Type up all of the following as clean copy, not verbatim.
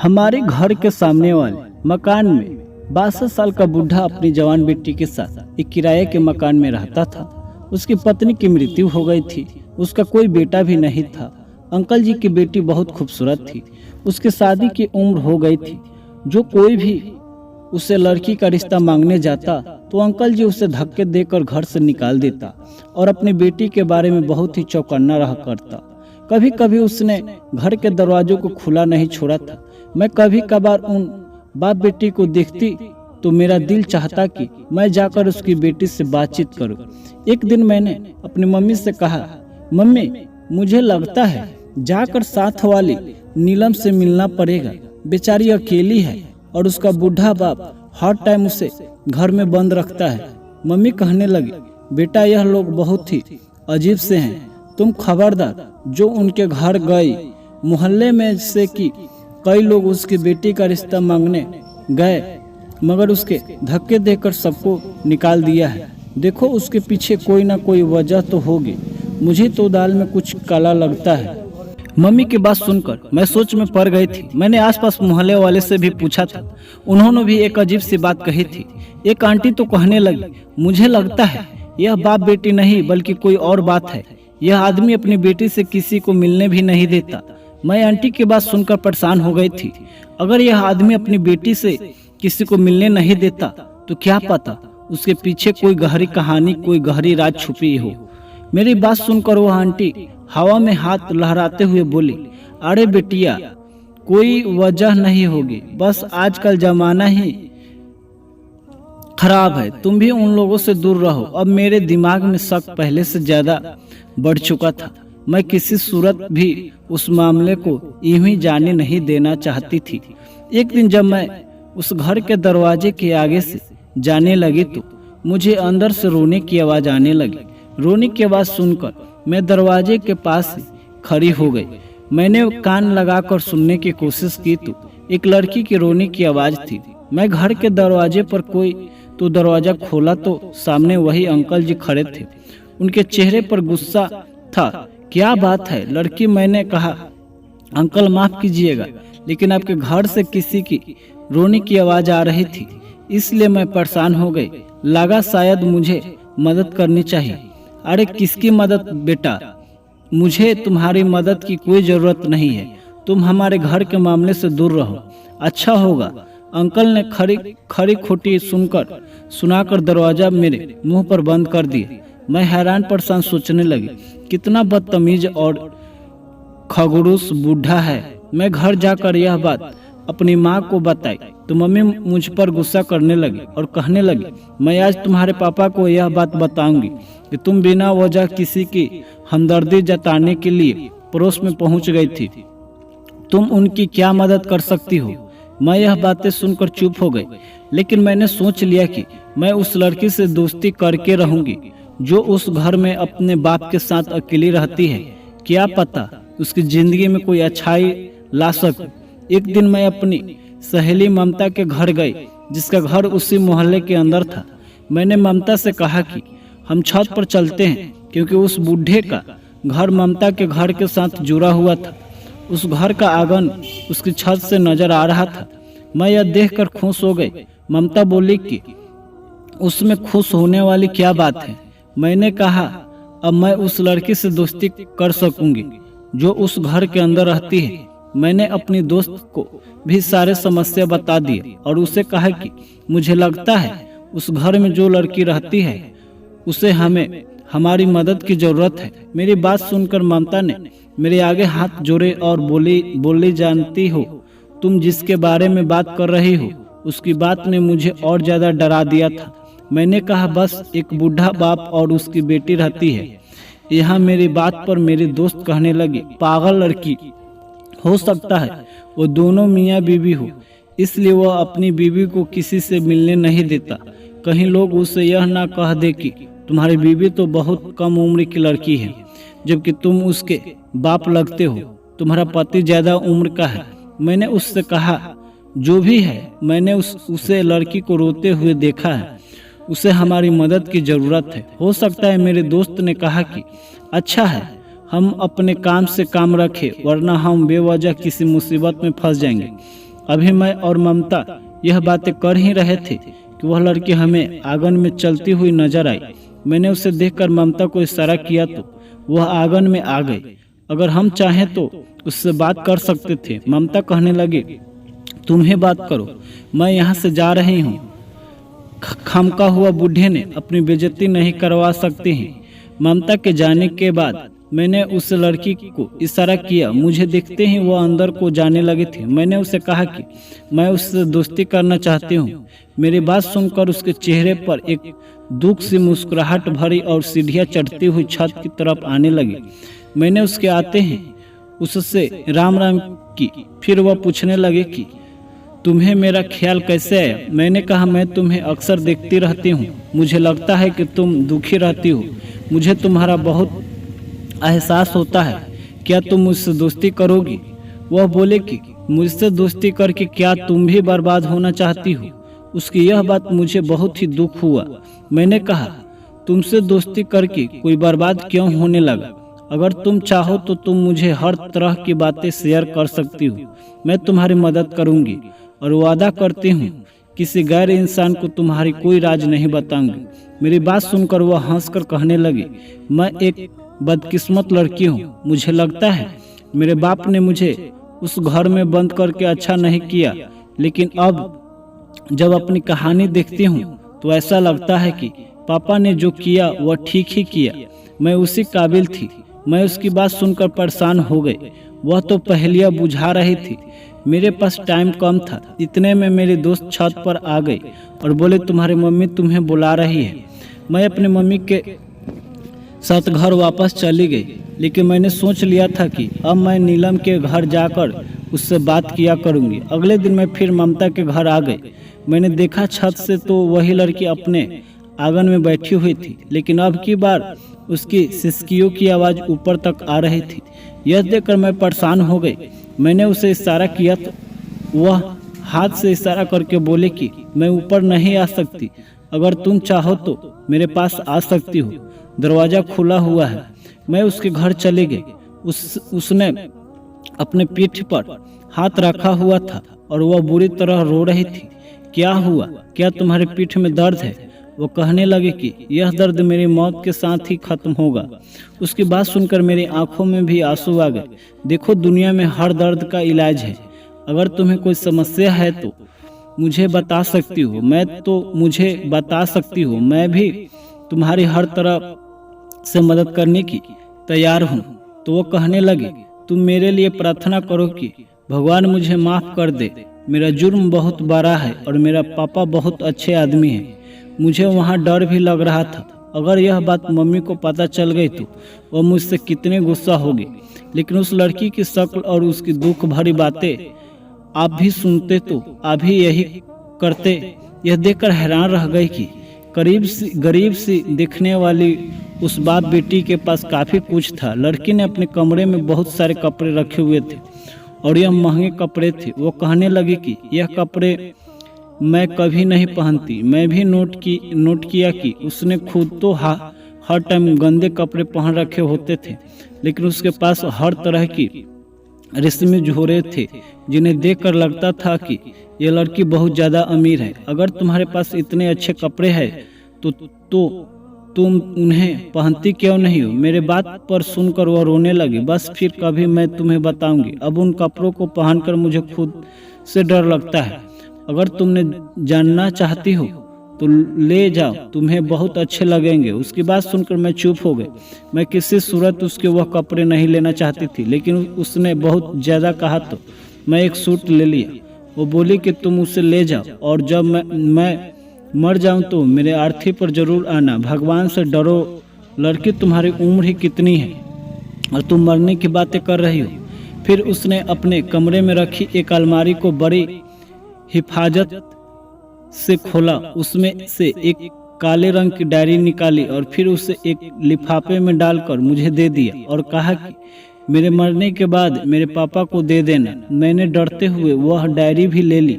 हमारे घर के सामने वाले मकान में 62 साल का बूढ़ा अपनी जवान बेटी के साथ एक किराए के मकान में रहता था। उसकी पत्नी की मृत्यु हो गई थी। उसका कोई बेटा भी नहीं था। अंकल जी की बेटी बहुत खूबसूरत थी। उसकी शादी की उम्र हो गई थी। जो कोई भी उसे लड़की का रिश्ता मांगने जाता तो अंकल जी उसे धक्के देकर घर से निकाल देता और अपनी बेटी के बारे में बहुत ही चौकन्ना रहा करता। कभी कभी उसने घर के दरवाजों को खुला नहीं छोड़ा था। मैं कभी कभार उन बाप बेटी को देखती तो मेरा दिल चाहता कि मैं जाकर उसकी बेटी से बातचीत करूं। एक दिन मैंने अपनी मम्मी से कहा, मम्मी मुझे लगता है जाकर साथ वाली नीलम से मिलना पड़ेगा। बेचारी अकेली है और उसका बूढ़ा बाप हर टाइम उसे घर में बंद रखता है। मम्मी कहने लगी, बेटा यह लोग बहुत ही अजीब से हैं। तुम खबरदार। जो उनके घर गई मोहल्ले में से कि कई लोग उसकी बेटी का रिश्ता मांगने गए मगर उसके धक्के देकर सबको निकाल दिया है। देखो उसके पीछे कोई ना कोई वजह तो होगी। मुझे तो दाल में कुछ काला लगता है। मम्मी की बात सुनकर मैं सोच में पड़ गई थी। मैंने आसपास मोहल्ले वाले से भी पूछा था। उन्होंने भी एक अजीब सी बात कही थी। एक आंटी तो कहने लगी, मुझे लगता है यह बाप बेटी नहीं बल्कि कोई और बात है। यह आदमी अपनी बेटी से किसी को मिलने भी नहीं देता। मैं आंटी की बात सुनकर परेशान हो गई थी। अगर यह आदमी अपनी बेटी से किसी को मिलने नहीं देता तो क्या पता उसके पीछे कोई गहरी कहानी, कोई गहरी राज छुपी हो। मेरी बात सुनकर वह आंटी हवा में हाथ लहराते हुए बोली, अरे बेटिया कोई वजह नहीं होगी, बस आजकल जमाना ही खराब है। तुम भी उन लोगों से दूर रहो। अब मेरे दिमाग में शक पहले से ज्यादा बढ़ चुका था। मैं किसी सूरत भी उस मामले को यूं ही जाने नहीं देना चाहती थी। एक दिन जब मैं उस घर के दरवाजे के आगे से जाने लगी तो मुझे अंदर से रोने की आवाज आने लगी। रोने की आवाज सुनकर मैं दरवाजे के पास ही खड़ी हो गई। मैंने कान लगाकर सुनने की कोशिश की तो एक लड़की की रोने की आवाज थी। मैं घर के दरवाजे पर कोई तो दरवाजा खोला तो सामने वही अंकल जी खड़े थे। उनके चेहरे पर गुस्सा था। क्या बात है लड़की, मैंने कहा। अंकल माफ कीजिएगा लेकिन आपके घर से किसी की रोने की आवाज आ रही थी, इसलिए मैं परेशान हो गई। लगा शायद मुझे मदद करनी चाहिए। अरे किसकी मदद बेटा, मुझे तुम्हारी मदद की कोई जरूरत नहीं है। तुम हमारे घर के मामले से दूर रहो, अच्छा होगा। अंकल ने खरी खोटी सुनाकर दरवाजा मेरे मुंह पर बंद कर दिया। मैं हैरान परेशान सोचने लगी, कितना बदतमीज और खगड़ूस बूढ़ा है। मैं घर जाकर यह बात अपनी माँ को बताई तो मम्मी मुझ पर गुस्सा करने लगी और कहने लगी, मैं आज तुम्हारे पापा को यह बात बताऊंगी कि तुम बिना वजह किसी की हमदर्दी जताने के लिए पड़ोस में पहुंच गई थी। तुम उनकी क्या मदद कर सकती हो। मैं यह बातें सुनकर चुप हो गई, लेकिन मैंने सोच लिया कि मैं उस लड़की से दोस्ती करके रहूंगी जो उस घर में अपने बाप के साथ अकेली रहती है। क्या पता उसकी जिंदगी में कोई अच्छाई ला सकूं। एक दिन मैं अपनी सहेली ममता के घर गई, जिसका घर उसी मोहल्ले के अंदर था। मैंने ममता से कहा कि हम छत पर चलते हैं, क्योंकि उस बूढ़े का घर ममता के घर के साथ जुड़ा हुआ था। उस घर का आंगन उसकी छत से नजर आ रहा था। मैं यह देखकर खुश हो गई। ममता बोली कि उसमें खुश होने वाली क्या बात है। मैंने कहा, अब मैं उस लड़की से दोस्ती कर सकूंगी जो उस घर के अंदर रहती है। मैंने अपनी दोस्त को भी सारे समस्या बता दिए और उसे कहा कि मुझे लगता है उस घर में जो लड़की रहती है उसे हमें हमारी मदद की जरूरत है। मेरी बात सुनकर ममता ने मेरे आगे हाथ जोड़े और बोली जानती हो, तुम जिसके बारे में बात कर रही हो उसकी बात ने मुझे और ज्यादा डरा दिया था। मैंने कहा, बस एक बूढ़ा बाप और उसकी बेटी रहती है यहाँ। मेरी बात पर मेरी दोस्त कहने लगी, पागल लड़की, हो सकता है वो दोनों मियाँ बीवी हो, इसलिए वह अपनी बीवी को किसी से मिलने नहीं देता। कहीं लोग उसे यह ना कह दे कि तुम्हारी बीवी तो बहुत कम उम्र की लड़की है, जबकि तुम उसके बाप लगते हो। तुम्हारा पति ज्यादा उम्र का है। मैंने उससे कहा, जो भी है, मैंने उसे लड़की को रोते हुए देखा है। उसे हमारी मदद की जरूरत है। हो सकता है। मेरे दोस्त ने कहा कि अच्छा है, हम अपने काम से काम रखें, वरना हम बेवजह किसी मुसीबत में फंस जाएंगे। अभी मैं और ममता यह बातें कर ही रहे थे कि वह लड़की हमें आंगन में चलती हुई नजर आई। मैंने उसे देखकर ममता को इशारा किया तो वह आंगन में आ गई। अगर हम चाहें तो उससे बात कर सकते थे। ममता कहने लगी, तुम ही बात करो, मैं यहाँ से जा रही हूँ। खमका हुआ बूढ़े ने अपनी बेइज्जती नहीं करवा सकती हैं। ममता के जाने के बाद मैंने उस लड़की को इशारा किया। मुझे देखते ही वह अंदर को जाने लगी थी। मैंने उसे कहा कि मैं उससे दोस्ती करना चाहती हूँ। मेरी बात सुनकर उसके चेहरे पर एक दुख सी मुस्कुराहट भरी और सीढ़ियाँ चढ़ती हुई छत की तरफ आने लगी। मैंने उसके आते ही उससे राम राम की। फिर वह पूछने लगे कि तुम्हें मेरा ख्याल कैसे है। मैंने कहा, मैं तुम्हें अक्सर देखती रहती हूँ। मुझे लगता है कि तुम दुखी रहती हो। मुझे तुम्हारा बहुत एहसास होता है। क्या तुम मुझसे दोस्ती करोगी? वह बोले कि मुझसे दोस्ती करके क्या तुम भी बर्बाद होना चाहती हो? उसकी यह बात मुझे बहुत ही दुख हुआ। मैंने कहा, तुमसे दोस्ती करके कोई बर्बाद क्यों होने लगा? अगर तुम चाहो तो तुम मुझे हर तरह की बातें शेयर कर सकती हो। मैं तुम्हारी मदद करूंगी और वादा करती हूँ किसी गैर इंसान को तुम्हारी कोई राज नहीं बताऊंगी। मेरी बात सुनकर वह हंसकर कहने लगी, मैं एक बदकिस्मत लड़की हूँ। मुझे लगता है मेरे बाप ने मुझे उस घर में बंद करके अच्छा नहीं किया, लेकिन अब जब अपनी कहानी देखती हूँ तो ऐसा लगता है कि पापा ने जो किया वह ठीक ही किया। मैं उसी काबिल थी। मैं उसकी बात सुनकर परेशान हो गई। वह तो पहेलियाँ बुझा रही थी। मेरे पास टाइम कम था। इतने में मेरे दोस्त छत पर आ गए और बोले, तुम्हारी मम्मी तुम्हें बुला रही है। मैं अपनी मम्मी के साथ घर वापस चली गई, लेकिन मैंने सोच लिया था कि अब मैं नीलम के घर जाकर उससे बात किया करूंगी। अगले दिन मैं फिर ममता के घर आ गई। मैंने देखा छत से तो वही लड़की अपने आंगन में बैठी हुई थी, लेकिन अब की बार उसकी सिसकियों की आवाज़ ऊपर तक आ रही थी। यह देखकर मैं परेशान हो गई। मैंने उसे इशारा किया तो वह हाथ से इशारा करके बोले कि मैं ऊपर नहीं आ सकती। अगर तुम चाहो तो मेरे पास आ सकती हो, दरवाज़ा खुला हुआ है। मैं उसके घर चले गए। उसने अपने पीठ पर हाथ रखा हुआ था और वह बुरी तरह रो रही थी। क्या हुआ? क्या तुम्हारे पीठ में दर्द है? वो कहने लगे कि यह दर्द मेरी मौत के साथ ही खत्म होगा। उसकी बात सुनकर मेरी आंखों में भी आंसू आ गए। देखो, दुनिया में हर दर्द का इलाज है। अगर तुम्हें कोई समस्या है तो मुझे बता सकती हो। मैं भी तुम्हारी हर तरह से मदद करने की तैयार हूँ। तो वो कहने लगे, तुम मेरे लिए प्रार्थना करो कि भगवान मुझे माफ़ कर दे। मेरा जुर्म बहुत बड़ा है और मेरा पापा बहुत अच्छे आदमी है। मुझे वहाँ डर भी लग रहा था। अगर यह बात मम्मी को पता चल गई तो वह मुझसे कितने गुस्सा होगी। लेकिन उस लड़की की शक्ल और उसकी दुख भरी बातें आप भी सुनते तो आप भी यही करते। यह देखकर हैरान रह गई कि गरीब सी दिखने वाली उस बाप बेटी के पास काफ़ी कुछ था। लड़की ने अपने कमरे में बहुत सारे कपड़े रखे हुए थे और यह महंगे कपड़े थे। वो कहने लगी कि यह कपड़े मैं कभी नहीं पहनती। मैं भी नोट किया कि उसने खुद तो हर टाइम गंदे कपड़े पहन रखे होते थे, लेकिन उसके पास हर तरह की रेशमी झोरे थे जिन्हें देखकर लगता था कि यह लड़की बहुत ज़्यादा अमीर है। अगर तुम्हारे पास इतने अच्छे कपड़े हैं तो तुम उन्हें पहनती क्यों नहीं हो? मेरे बात पर सुनकर वह रोने लगी। बस फिर कभी मैं तुम्हें बताऊंगी। अब उन कपड़ों को पहनकर मुझे खुद से डर लगता है। अगर तुमने जानना चाहती हो तो ले जाओ, तुम्हें बहुत अच्छे लगेंगे। उसकी बात सुनकर मैं चुप हो गई। मैं किसी सूरत उसके वह कपड़े नहीं लेना चाहती थी, लेकिन उसने बहुत ज़्यादा कहा तो मैं एक सूट ले लिया। वो बोली कि तुम उसे ले जाओ और जब मैं मर जाऊं तो मेरे अर्थी पर जरूर आना। भगवान से डरो। लड़की, तुम्हारी उम्र ही कितनी है और तुम मरने की बातें कर रही हो? फिर उसने अपने कमरे में रखी एक अलमारी को बड़ी हिफाजत से खोला। उसमें से एक काले रंग की डायरी निकाली और फिर उसे एक लिफाफे में डालकर मुझे दे दिया और कहा कि मेरे मरने के बाद मेरे पापा को दे देना। मैंने डरते हुए वह डायरी भी ले ली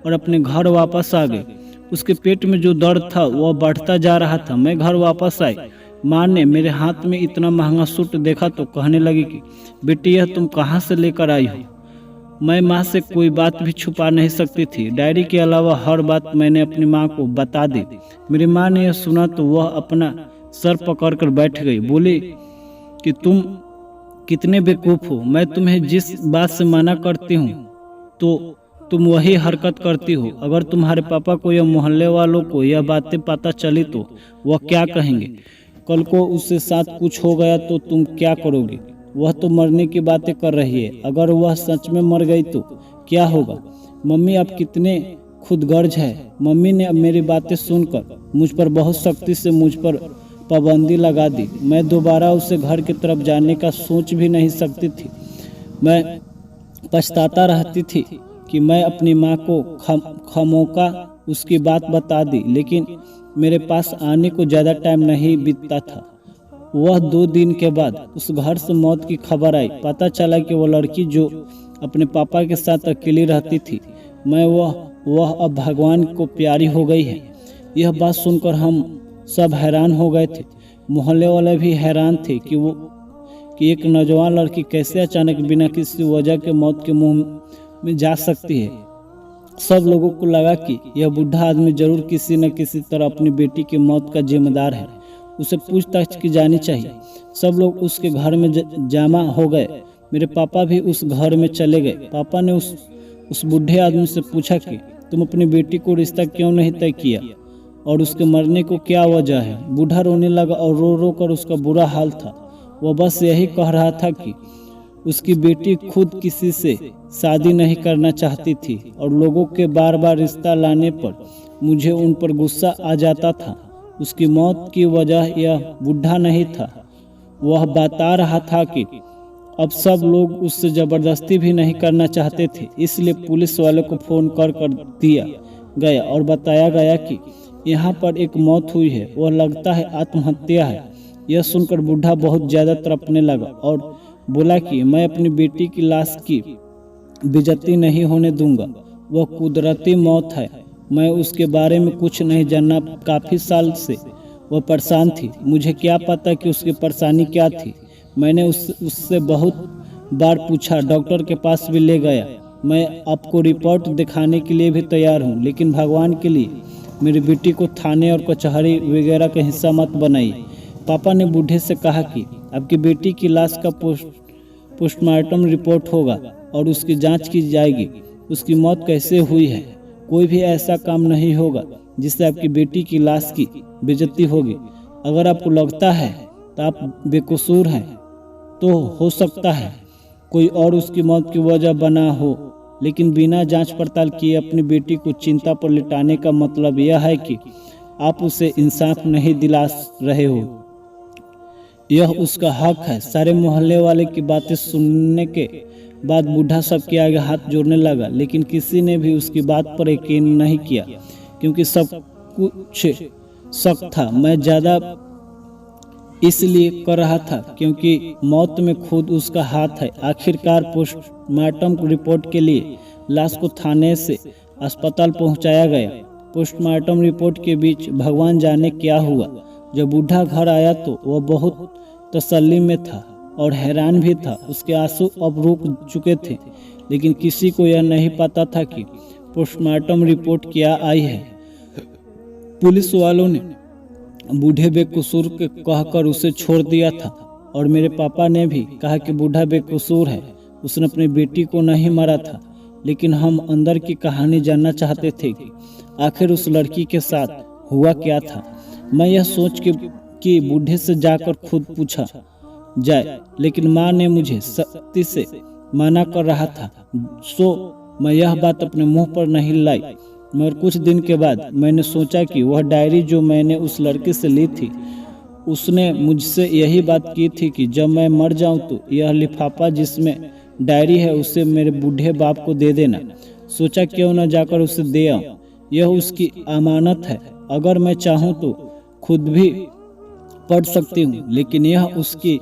और अपने घर वापस आ गए। उसके पेट में जो दर्द था वह बढ़ता जा रहा था। मैं घर वापस आई। माँ ने मेरे हाथ में इतना महंगा सूट देखा तो कहने लगी कि बेटी, यह तुम कहाँ से लेकर आई हो? मैं माँ से कोई बात भी छुपा नहीं सकती थी। डायरी के अलावा हर बात मैंने अपनी माँ को बता दी। मेरी माँ ने यह सुना तो वह अपना सर पकड़कर बैठ गई। बोली कि तुम कितने बेवकूफ़ हो। मैं तुम्हें जिस बात से मना करती हूँ तो तुम वही हरकत करती हो। अगर तुम्हारे पापा को या मोहल्ले वालों को यह बातें पता चली तो वह क्या कहेंगे? कल को उसके साथ कुछ हो गया तो तुम क्या करोगे? वह तो मरने की बातें कर रही है। अगर वह सच में मर गई तो क्या होगा? मम्मी आप कितने खुदगर्ज है। मम्मी ने अब मेरी बातें सुनकर मुझ पर बहुत सख्ती से मुझ पर पाबंदी लगा दी। मैं दोबारा उसे घर की तरफ जाने का सोच भी नहीं सकती थी। मैं पछताता रहती थी कि मैं अपनी माँ को खामोका उसकी बात बता दी, लेकिन मेरे पास आने को ज़्यादा टाइम नहीं बीतता था। वह 2 दिन के बाद उस घर से मौत की खबर आई। पता चला कि वह लड़की जो अपने पापा के साथ अकेली रहती थी, वह अब भगवान को प्यारी हो गई है। यह बात सुनकर हम सब हैरान हो गए थे। मोहल्ले वाले भी हैरान थे कि एक नौजवान लड़की कैसे अचानक बिना किसी वजह के मौत के मुंह में जा सकती है। सब लोगों को लगा कि यह बूढ़ा आदमी जरूर किसी न किसी तरह अपनी बेटी की मौत का जिम्मेदार है। उसे पूछताछ की जानी चाहिए। सब लोग उसके घर में जमा हो गए। मेरे पापा भी उस घर में चले गए। पापा ने उस बूढ़े आदमी से पूछा कि तुम अपनी बेटी को रिश्ता क्यों नहीं तय किया और उसके मरने को क्या वजह है? बूढ़ा रोने लगा और रो रो कर उसका बुरा हाल था। वह बस यही कह रहा था कि उसकी बेटी खुद किसी से शादी नहीं करना चाहती थी और लोगों के बार बार रिश्ता लाने पर मुझे उन पर गुस्सा आ जाता था। उसकी मौत की वजह यह बूढ़ा नहीं था। वह बता रहा था कि अब सब लोग उससे ज़बरदस्ती भी नहीं करना चाहते थे, इसलिए पुलिस वाले को फ़ोन कर दिया गया और बताया गया कि यहाँ पर एक मौत हुई है। वह लगता है आत्महत्या है। यह सुनकर बूढ़ा बहुत ज़्यादा तड़पने लगा और बोला कि मैं अपनी बेटी की लाश की बेइज्जती नहीं होने दूंगा। वह कुदरती मौत है। मैं उसके बारे में कुछ नहीं जानना। काफ़ी साल से वह परेशान थी। मुझे क्या पता कि उसकी परेशानी क्या थी। मैंने उससे बहुत बार पूछा, डॉक्टर के पास भी ले गया। मैं आपको रिपोर्ट दिखाने के लिए भी तैयार हूँ, लेकिन भगवान के लिए मेरी बेटी को थाने और कचहरी वगैरह का हिस्सा मत बनाइए। पापा ने बूढ़े से कहा कि आपकी बेटी की लाश का पोस्टमार्टम रिपोर्ट होगा और उसकी जांच की जाएगी। उसकी मौत कैसे हुई है, कोई भी ऐसा काम नहीं होगा जिससे आपकी बेटी की लाश की बेइज्जती होगी। अगर आपको लगता है तो आप बेकसूर हैं, तो हो सकता है कोई और उसकी मौत की वजह बना हो, लेकिन बिना जांच पड़ताल किए अपनी बेटी को चिंता पर लिटाने का मतलब यह है कि आप उसे इंसाफ नहीं दिला रहे हो। यह उसका हक है। सारे मोहल्ले वाले की बातें सुनने के बाद बूढ़ा सबके आगे हाथ जोड़ने लगा, लेकिन किसी ने भी उसकी बात पर यकीन नहीं किया क्योंकि सब कुछ शक था। मैं ज़्यादा इसलिए कर रहा था क्योंकि मौत में खुद उसका हाथ है। आखिरकार पोस्टमार्टम रिपोर्ट के लिए लाश को थाने से अस्पताल पहुंचाया गया। पोस्टमार्टम रिपोर्ट के बीच भगवान जाने क्या हुआ। जब बूढ़ा घर आया तो वह बहुत तसल्ली में था और हैरान भी था। उसके आंसू अब रुक चुके थे, लेकिन किसी को यह नहीं पता था कि पोस्टमार्टम रिपोर्ट क्या आई है। पुलिस वालों ने बूढ़े बेकसूर के कहकर उसे छोड़ दिया था और मेरे पापा ने भी कहा कि बूढ़ा बेकसूर है, उसने अपनी बेटी को नहीं मारा था। लेकिन हम अंदर की कहानी जानना चाहते थे कि आखिर उस लड़की के साथ हुआ क्या था। मैं यह सोच कि बूढ़े से जाकर खुद पूछा जाए, लेकिन माँ ने मुझे सख्ती से मना कर रहा था, सो मैं यह बात अपने मुंह पर नहीं लाई। मगर कुछ दिन के बाद मैंने सोचा कि वह डायरी जो मैंने उस लड़के से ली थी, उसने मुझसे यही बात की थी कि जब मैं मर जाऊं तो यह लिफाफा जिसमें डायरी है उसे मेरे बूढ़े बाप को दे देना। सोचा क्यों न जाकर उसे दे आऊं, यह उसकी अमानत है। अगर मैं चाहूं तो खुद भी पढ़ सकती हूँ, लेकिन यह उसकी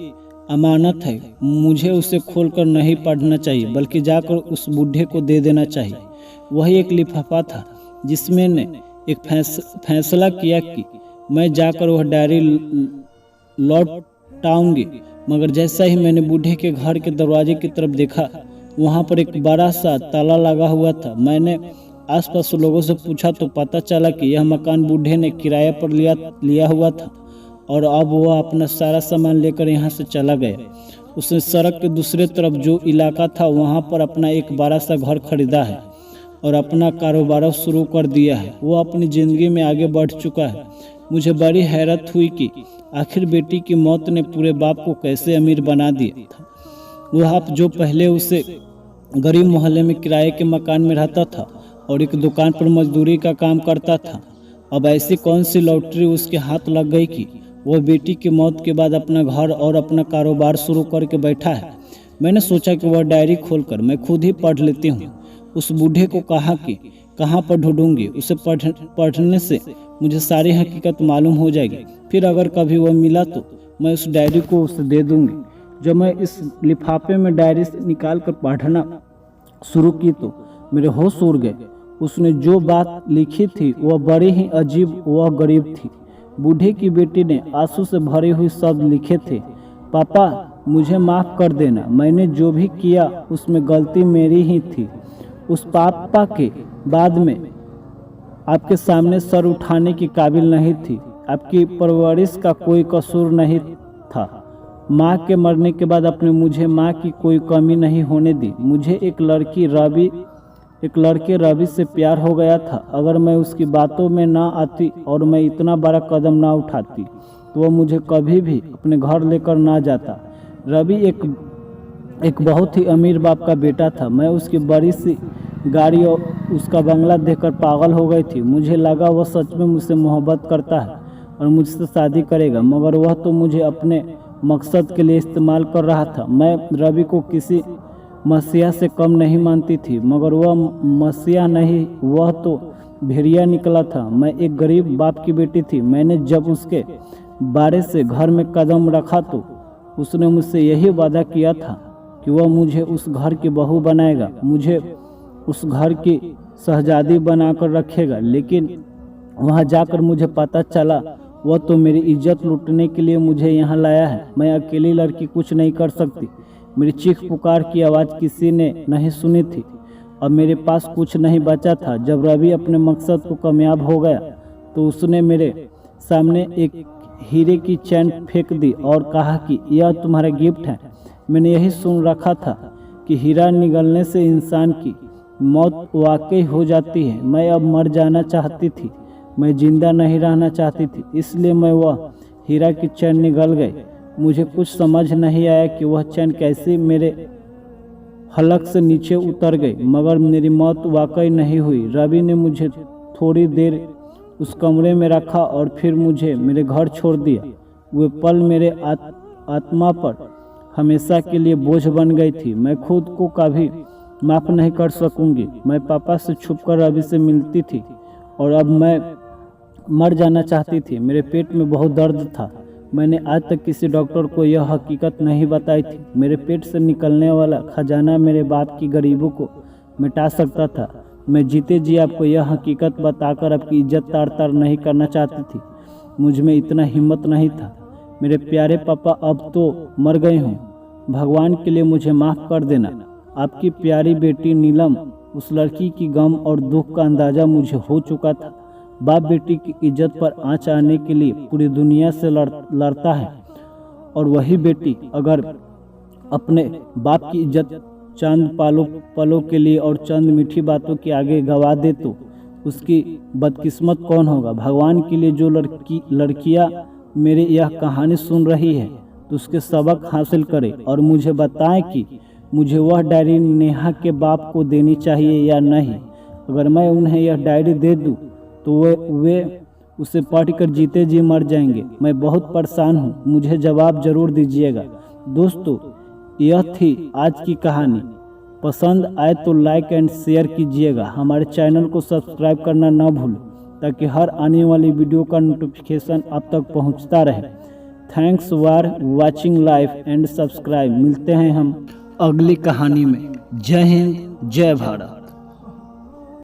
अमानत है। मुझे उसे खोलकर नहीं पढ़ना चाहिए, बल्कि जाकर उस बूढ़े को दे देना चाहिए। वही एक लिफाफा था जिसमें ने एक फैसला किया कि मैं जाकर वह डायरी लौटाऊंगी। मगर जैसा ही मैंने बूढ़े के घर के दरवाजे की तरफ देखा वहाँ पर एक बड़ा सा ताला लगा हुआ था। मैंने आसपास लोगों से पूछा तो पता चला कि यह मकान बूढ़े ने किराए पर लिया हुआ था और अब वह अपना सारा सामान लेकर यहाँ से चला गया। उसने सड़क के दूसरे तरफ जो इलाका था वहाँ पर अपना एक बड़ा सा घर खरीदा है और अपना कारोबार शुरू कर दिया है। वो अपनी ज़िंदगी में आगे बढ़ चुका है। मुझे बड़ी हैरत हुई कि आखिर बेटी की मौत ने पूरे बाप को कैसे अमीर बना दिया था। वह आप जो पहले उसे गरीब मोहल्ले में किराए के मकान में रहता था और एक दुकान पर मजदूरी का काम करता था, अब ऐसी कौन सी लॉटरी उसके हाथ लग गई कि वह बेटी की मौत के बाद अपना घर और अपना कारोबार शुरू करके बैठा है। मैंने सोचा कि वह डायरी खोलकर मैं खुद ही पढ़ लेती हूँ। उस बूढ़े को कहा कि कहाँ पर ढूंढूंगी, उसे पढ़ने से मुझे सारी हकीकत मालूम हो जाएगी। फिर अगर कभी वह मिला तो मैं उस डायरी को उसे दे दूंगी। जब मैं इस लिफाफे में डायरी से निकाल कर पढ़ना शुरू की तो मेरे होश उड़ गए। उसने जो बात लिखी थी वह बड़ी ही अजीब व गरीब थी। बूढ़े की बेटी ने आंसू से भरे हुए शब्द लिखे थे, पापा मुझे माफ़ कर देना, मैंने जो भी किया उसमें गलती मेरी ही थी। उस पापा के बाद में आपके सामने सर उठाने की काबिल नहीं थी। आपकी परवरिश का कोई कसूर नहीं था। माँ के मरने के बाद आपने मुझे माँ की कोई कमी नहीं होने दी। मुझे एक लड़के रवि से प्यार हो गया था। अगर मैं उसकी बातों में ना आती और मैं इतना बड़ा कदम ना उठाती तो वह मुझे कभी भी अपने घर लेकर ना जाता। रवि एक बहुत ही अमीर बाप का बेटा था। मैं उसकी बड़ी सी गाड़ी और उसका बंगला देखकर पागल हो गई थी। मुझे लगा वह सच में मुझसे मोहब्बत करता है और मुझसे शादी करेगा, मगर वह तो मुझे अपने मकसद के लिए इस्तेमाल कर रहा था। मैं रवि को किसी मसीहा से कम नहीं मानती थी, मगर वह मसीहा नहीं, वह तो भेड़िया निकला था। मैं एक गरीब बाप की बेटी थी। मैंने जब उसके बारे से घर में कदम रखा तो उसने मुझसे यही वादा किया था कि वह मुझे उस घर की बहू बनाएगा, मुझे उस घर की शहजादी बनाकर रखेगा। लेकिन वहाँ जाकर मुझे पता चला वह तो मेरी इज्जत लूटने के लिए मुझे यहाँ लाया है। मैं अकेली लड़की कुछ नहीं कर सकती। मेरी चीख पुकार की आवाज़ किसी ने नहीं सुनी थी। अब मेरे पास कुछ नहीं बचा था। जब रवि अपने मकसद को कामयाब हो गया तो उसने मेरे सामने एक हीरे की चैन फेंक दी और कहा कि यह तुम्हारा गिफ्ट है। मैंने यही सुन रखा था कि हीरा निगलने से इंसान की मौत वाकई हो जाती है। मैं अब मर जाना चाहती थी, मैं जिंदा नहीं रहना चाहती थी, इसलिए मैं वह हीरा की चैन निगल गई। मुझे कुछ समझ नहीं आया कि वह चैन कैसे मेरे हलक से नीचे उतर गई, मगर मेरी मौत वाकई नहीं हुई। रवि ने मुझे थोड़ी देर उस कमरे में रखा और फिर मुझे मेरे घर छोड़ दिया। वे पल मेरे आत्मा पर हमेशा के लिए बोझ बन गई थी। मैं खुद को कभी माफ़ नहीं कर सकूंगी। मैं पापा से छुपकर रवि से मिलती थी और अब मैं मर जाना चाहती थी। मेरे पेट में बहुत दर्द था। मैंने आज तक किसी डॉक्टर को यह हकीकत नहीं बताई थी। मेरे पेट से निकलने वाला खजाना मेरे बाप की गरीबों को मिटा सकता था। मैं जीते जी आपको यह हकीकत बताकर आपकी इज्जत तार तार नहीं करना चाहती थी। मुझ में इतना हिम्मत नहीं था। मेरे प्यारे पापा, अब तो मर गए हूँ, भगवान के लिए मुझे माफ़ कर देना। आपकी प्यारी बेटी नीलम। उस लड़की की गम और दुख का अंदाज़ा मुझे हो चुका था। बाप बेटी की इज्जत पर आँच आने के लिए पूरी दुनिया से लड़ता है, और वही बेटी अगर अपने बाप की इज्जत चंद पलों के लिए और चंद मीठी बातों के आगे गवा दे तो उसकी बदकिस्मत कौन होगा। भगवान के लिए जो लड़कियां मेरी यह कहानी सुन रही है तो उसके सबक हासिल करे और मुझे बताएं कि मुझे वह डायरी नेहा के बाप को देनी चाहिए या नहीं। अगर मैं उन्हें यह डायरी दे दूं तो वे उसे पढ़कर जीते जी मर जाएंगे। मैं बहुत परेशान हूँ, मुझे जवाब जरूर दीजिएगा। दोस्तों, यह थी आज की कहानी। पसंद आए तो लाइक एंड शेयर कीजिएगा। हमारे चैनल को सब्सक्राइब करना ना भूलें ताकि हर आने वाली वीडियो का नोटिफिकेशन आप तक पहुंचता रहे। Thanks for watching live and subscribe. मिलते हैं हम अगली कहानी में। जय हिंद, जय भारत।